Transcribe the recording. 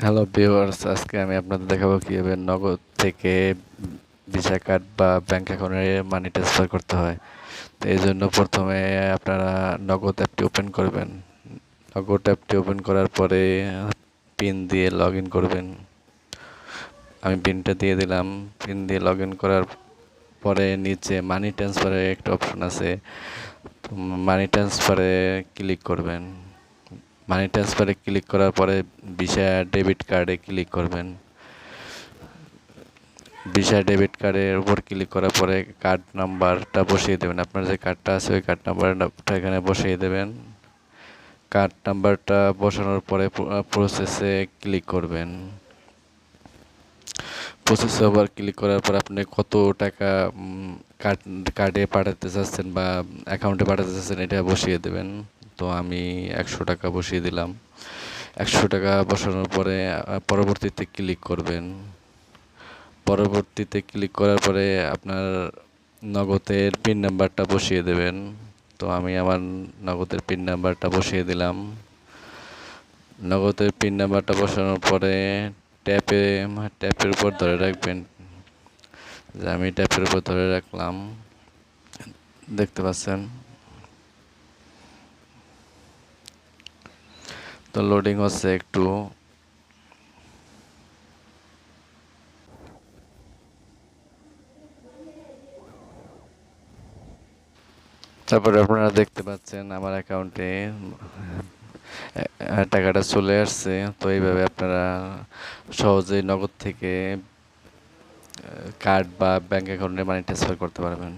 Hello viewers, আজকে আমি আপনাদের দেখাবো কিভাবে নগদ থেকে ভিসা কার্ড বা ব্যাংক অ্যাকাউন্টে মানি ট্রান্সফার করতে হয়। তো এই জন্য প্রথমে আপনারা নগদ অ্যাপটি ওপেন করবেন। নগদ অ্যাপটি ওপেন করার পরে পিন দিয়ে লগ ইন করবেন। আমি পিনটা দিয়ে দিলাম। পিন দিয়ে লগ ইন করার পরে নিচে মানি ট্রান্সফারের একটা অপশন আছে, তো মানি ট্রান্সফারে ক্লিক করবেন। মানি ট্রান্সফারে ক্লিক করার পরে ভিসা ডেবিট কার্ডে ক্লিক করবেন। ভিসা ডেবিট কার্ডের উপর ক্লিক করার পরে কার্ড নাম্বারটা বসিয়ে দেবেন। আপনার যে কার্ডটা আছে ওই কার্ড নাম্বারটা এখানে বসিয়ে দেবেন। কার্ড নাম্বারটা বসানোর পরে প্রসেসে ক্লিক করবেন। প্রসেসে আবার ক্লিক করার পর আপনি কত টাকা কার্ডে পাঠাতে চাচ্ছেন বা অ্যাকাউন্টে পাঠাতে চাচ্ছেন এটা বসিয়ে দেবেন। তো আমি 100 টাকা বসিয়ে দিলাম। 100 টাকা বসানোর পরে পরবর্তীতে ক্লিক করবেন। পরবর্তীতে ক্লিক করার পরে আপনার নগদের পিন নাম্বারটা বসিয়ে দেবেন। তো আমি আমার নগদের পিন নাম্বারটা বসিয়ে দিলাম। নগদের পিন নাম্বারটা বসানোর পরে ট্যাপের উপর ধরে রাখবেন। যে আমি ট্যাপের উপর ধরে রাখলাম, দেখতে পাচ্ছেন। তো লোডিং হচ্ছে একটু। তারপরে আপনারা দেখতে পাচ্ছেন আমার অ্যাকাউন্টে টাকাটা চলে আসছে। তো এইভাবে আপনারা সহজেই নগদ থেকে কার্ড বা ব্যাংক অ্যাকাউন্টে মানি ট্রান্সফার করতে পারবেন।